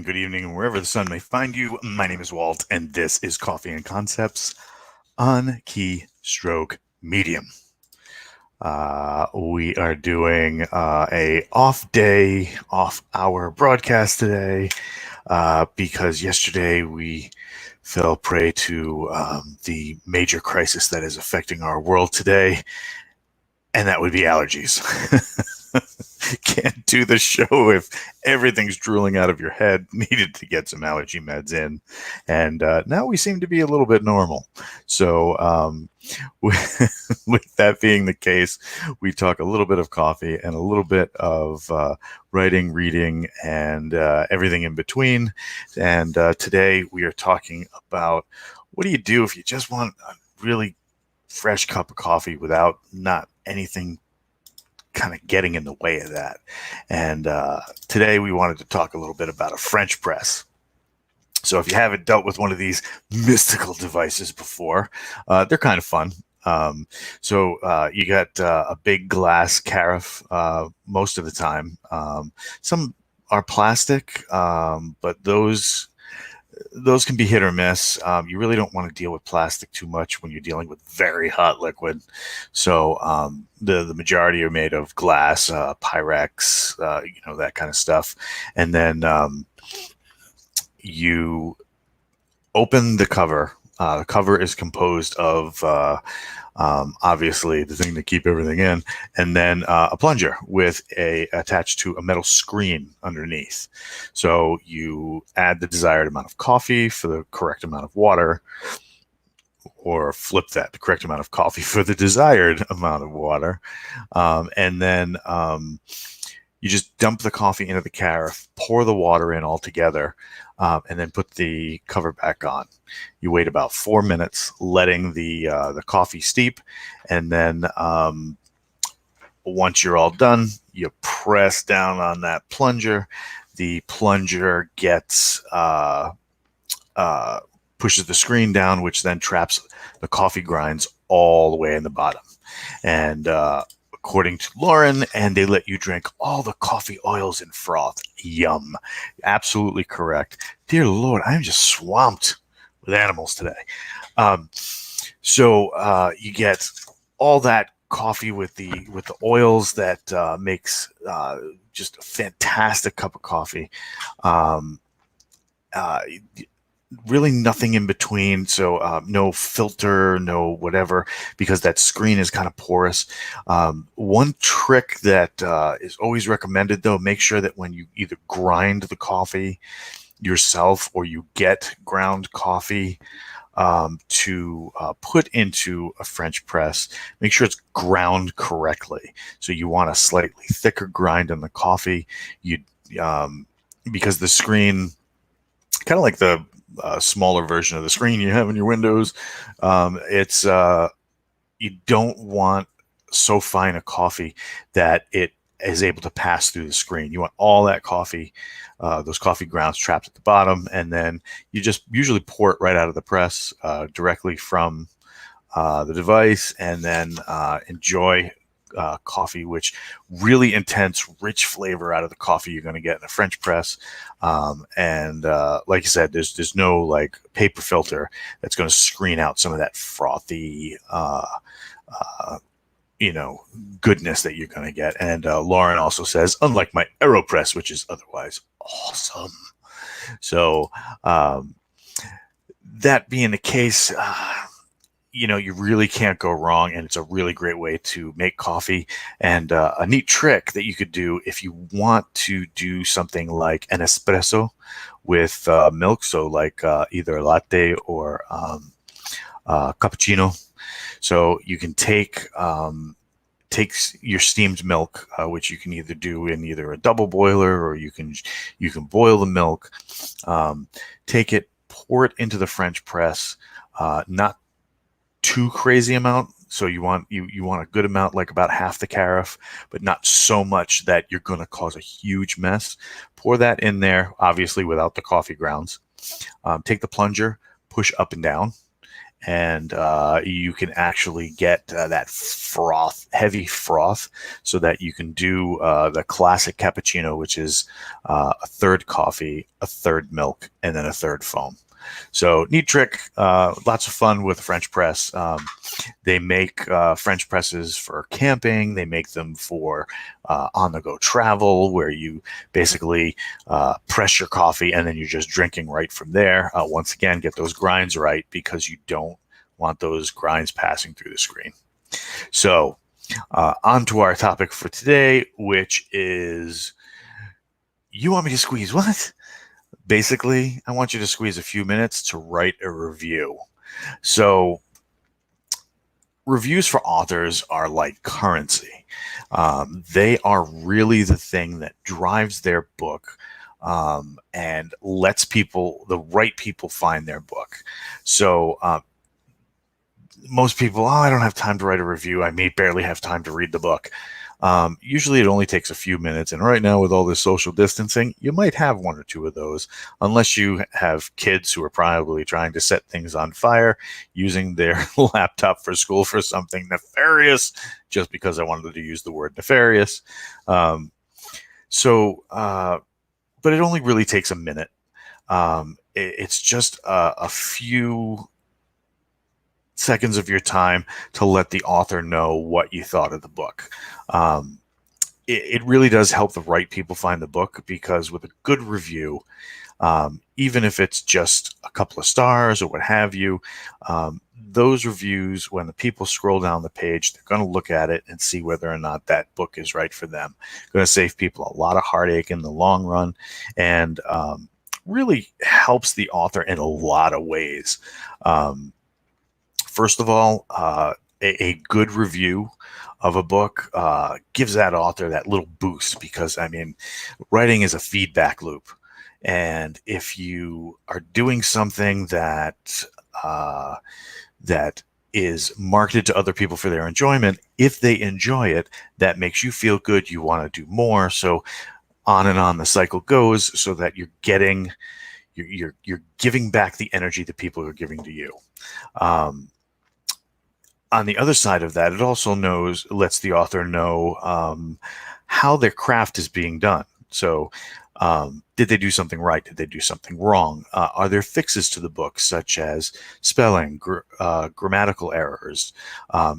good evening, and wherever the sun may find you. My name is Walt, and this is Coffee and Concepts on Keystroke Medium. We are doing a off day, off hour broadcast today because yesterday we fell prey to the major crisis that is affecting our world today, and that would be allergies. Can't do the show if everything's drooling out of your head. Needed to get some allergy meds in, and now we seem to be a little bit normal. So with that being the case, we talk a little bit of coffee and a little bit of writing, reading, and everything in between. And today we are talking about what do you do if you just want a really fresh cup of coffee without not anything kind of getting in the way of that. And today we wanted to talk a little bit about a French press. So if you haven't dealt with one of these mystical devices before, they're kind of fun. So you got a big glass carafe most of the time. Some are plastic, but those can be hit or miss. You really don't want to deal with plastic too much when you're dealing with very hot liquid. So the majority are made of glass, Pyrex, that kind of stuff. And then you open the cover. The cover is composed of obviously the thing to keep everything in, and then a plunger with attached to a metal screen underneath. So you add the desired amount of coffee for the correct amount of water, or flip that, the correct amount of coffee for the desired amount of water, and then you just dump the coffee into the carafe, pour the water in all together, and then put the cover back on. You wait about 4 minutes, letting the coffee steep, and then once you're all done, you press down on that plunger. The plunger gets pushes the screen down, which then traps the coffee grinds all the way in the bottom. And according to Lauren, and they let you drink all the coffee oils and froth. Yum. Absolutely correct. Dear Lord, I'm just swamped with animals today. So you get all that coffee with the oils that makes just a fantastic cup of coffee. Really nothing in between, so no filter, no whatever, because that screen is kind of porous. One trick that is always recommended, though, make sure that when you either grind the coffee yourself or you get ground coffee to put into a French press, make sure it's ground correctly. So you want a slightly thicker grind on the coffee, because the screen, kind of like the smaller version of the screen you have in your Windows, it's you don't want so fine a coffee that it is able to pass through the screen. You want all that coffee, those coffee grounds, trapped at the bottom, and then you just usually pour it right out of the press directly from the device, and then enjoy coffee, which really intense, rich flavor out of the coffee you're going to get in a French press. And like I said, there's no like paper filter that's going to screen out some of that frothy, goodness that you're going to get. And Lauren also says, unlike my AeroPress, which is otherwise awesome. So that being the case, you really can't go wrong, and it's a really great way to make coffee. And a neat trick that you could do if you want to do something like an espresso with milk, so like either a latte or cappuccino. So you can take your steamed milk, which you can either do in either a double boiler, or you can boil the milk, take it, pour it into the French press, not too crazy amount. So you want a good amount, like about half the carafe, but not so much that you're going to cause a huge mess. Pour that in there, obviously without the coffee grounds. Take the plunger, push up and down, and you can actually get that heavy froth, so that you can do the classic cappuccino, which is a third coffee, a third milk, and then a third foam. So neat trick, lots of fun with French press. They make French presses for camping. They make them for on-the-go travel, where you basically press your coffee and then you're just drinking right from there. Once again, get those grinds right, because you don't want those grinds passing through the screen. So on to our topic for today, which is, you want me to squeeze what? Basically, I want you to squeeze a few minutes to write a review. So reviews for authors are like currency. They are really the thing that drives their book, and lets the right people find their book. So most people, I don't have time to write a review. I may barely have time to read the book. Usually it only takes a few minutes. And right now, with all this social distancing, you might have one or two of those, unless you have kids who are probably trying to set things on fire using their laptop for school for something nefarious, just because I wanted to use the word nefarious. But it only really takes a minute. It's just a few seconds of your time to let the author know what you thought of the book. It really does help the right people find the book, because with a good review, even if it's just a couple of stars or what have you, those reviews, when the people scroll down the page, they're going to look at it and see whether or not that book is right for them. Going to save people a lot of heartache in the long run, and really helps the author in a lot of ways. First of all, a good review of a book gives that author that little boost, because, I mean, writing is a feedback loop. And if you are doing something that is marketed to other people for their enjoyment, if they enjoy it, that makes you feel good. You want to do more. So on and on the cycle goes, so that you're giving back the energy that people are giving to you. On the other side of that, it also lets the author know how their craft is being done. So did they do something right? Did they do something wrong? Are there fixes to the book, such as spelling, grammatical errors?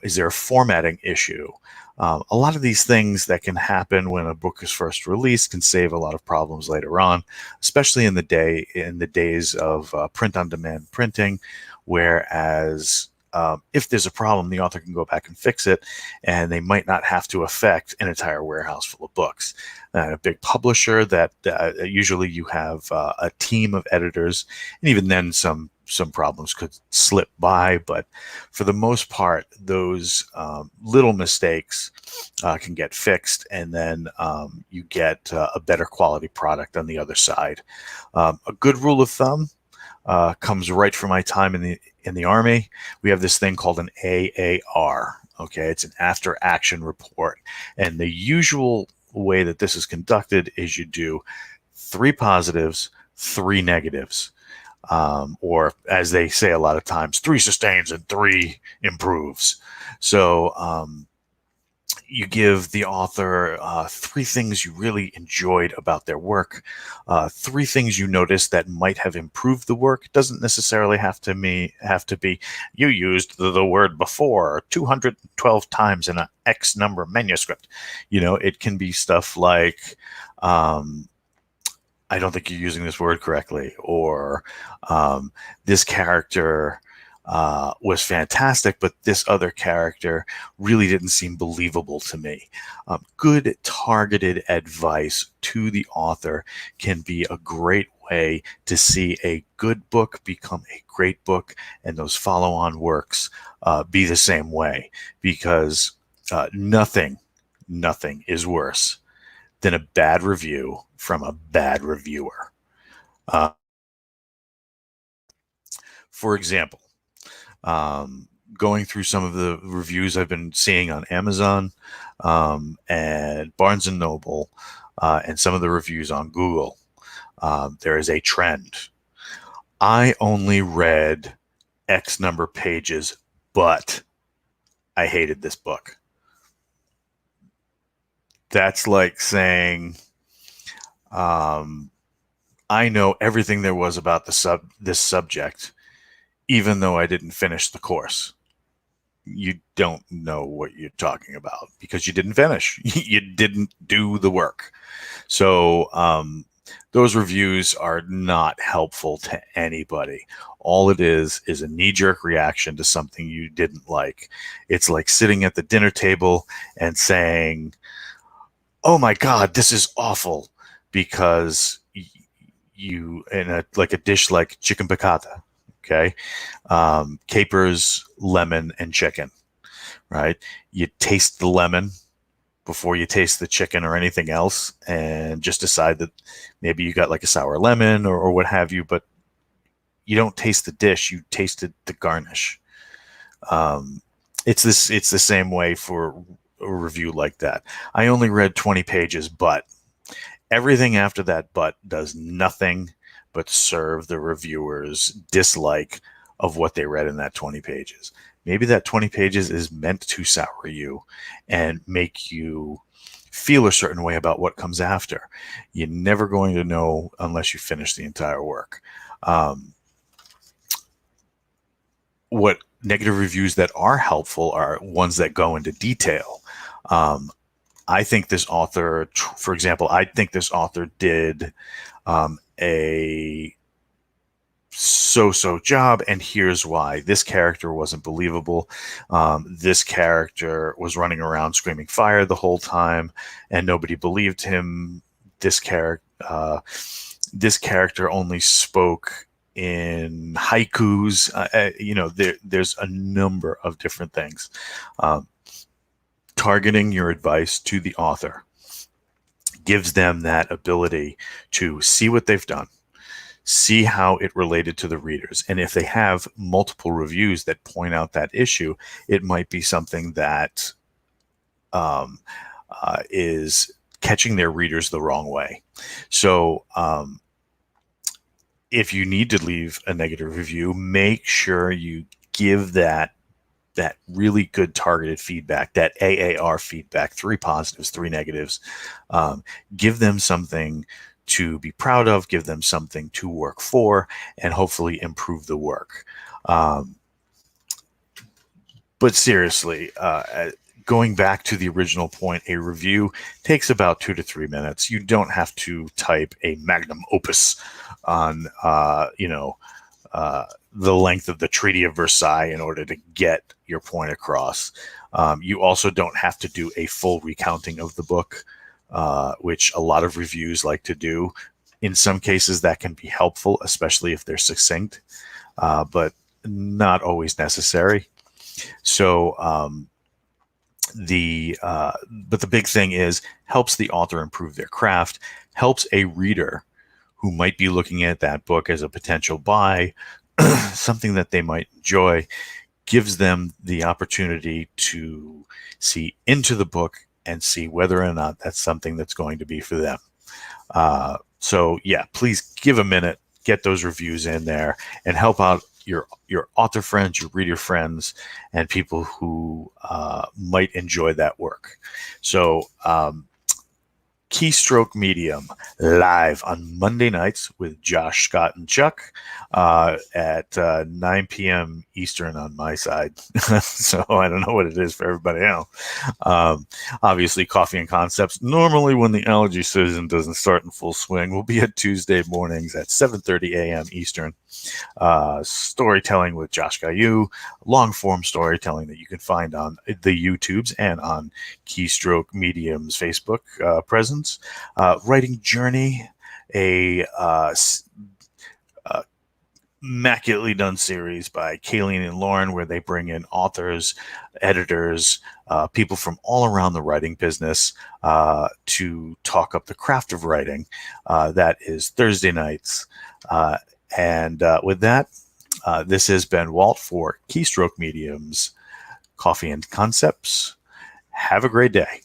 Is there a formatting issue? A lot of these things that can happen when a book is first released can save a lot of problems later on, especially in the days of print-on-demand printing, whereas if there's a problem, the author can go back and fix it, and they might not have to affect an entire warehouse full of books. A big publisher, that usually you have a team of editors, and even then some problems could slip by. But for the most part, those little mistakes can get fixed, and then you get a better quality product on the other side. A good rule of thumb comes right from my time in the Army. We have this thing called an AAR. Okay, it's an after action report, and the usual way that this is conducted is you do 3 positives, 3 negatives, or as they say a lot of times, 3 sustains and 3 improves. So you give the author 3 things you really enjoyed about their work, 3 things you noticed that might have improved the work. It doesn't necessarily have to be you used the word before 212 times in an X number manuscript. It can be stuff like, I don't think you're using this word correctly, or this character was fantastic, but this other character really didn't seem believable to me. Good targeted advice to the author can be a great way to see a good book become a great book, and those follow-on works be the same way, because nothing is worse than a bad review from a bad reviewer. For example, going through some of the reviews I've been seeing on Amazon and Barnes & Noble, and some of the reviews on Google, there is a trend. I only read X number of pages, but I hated this book. That's like saying, I know everything there was about this subject, even though I didn't finish the course. You don't know what you're talking about because you didn't finish. You didn't do the work. So those reviews are not helpful to anybody. All it is a knee-jerk reaction to something you didn't like. It's like sitting at the dinner table and saying, "Oh my God, this is awful," because you in a dish like chicken piccata, okay, capers, lemon, and chicken. Right? You taste the lemon before you taste the chicken or anything else, and just decide that maybe you got like a sour lemon or what have you, but you don't taste the dish, you tasted the garnish. It's the same way for a review like that. I only read 20 pages, but everything after that but does nothing but serve the reviewer's dislike of what they read in that 20 pages. Maybe that 20 pages is meant to sour you and make you feel a certain way about what comes after. You're never going to know unless you finish the entire work. What negative reviews that are helpful are ones that go into detail. I think this author, for example, did a so-so job, and here's why. This character wasn't believable. This character was running around screaming fire the whole time, and nobody believed him. This character only spoke in haikus. There's a number of different things. Targeting your advice to the author gives them that ability to see what they've done, see how it related to the readers. And if they have multiple reviews that point out that issue, it might be something that is catching their readers the wrong way. So if you need to leave a negative review, make sure you give that really good targeted feedback, that AAR feedback, 3 positives, 3 negatives. Give them something to be proud of, give them something to work for, and hopefully improve the work. But seriously, going back to the original point, a review takes about 2 to 3 minutes. You don't have to type a magnum opus on, the length of the Treaty of Versailles in order to get your point across. You also don't have to do a full recounting of the book, which a lot of reviews like to do. In some cases, that can be helpful, especially if they're succinct, but not always necessary. So, but the big thing is helps the author improve their craft, helps a reader who might be looking at that book as a potential buy, something that they might enjoy, gives them the opportunity to see into the book and see whether or not that's something that's going to be for them. So yeah, please give a minute, get those reviews in there, and help out your author friends, your reader friends, and people who might enjoy that work. So Keystroke Medium live on Monday nights with Josh, Scott, and Chuck at 9 p.m. Eastern on my side. So I don't know what it is for everybody else. Obviously, Coffee and Concepts, normally when the allergy season doesn't start in full swing, will be at Tuesday mornings at 7:30 a.m. Eastern. Storytelling with Josh Gayu, long-form storytelling that you can find on the YouTubes and on Keystroke Medium's Facebook presence. Writing Journey, a immaculately done series by Kayleen and Lauren, where they bring in authors, editors, people from all around the writing business to talk up the craft of writing. That is Thursday nights. And with that, this has been Walt for Keystroke Medium's Coffee and Concepts. Have a great day.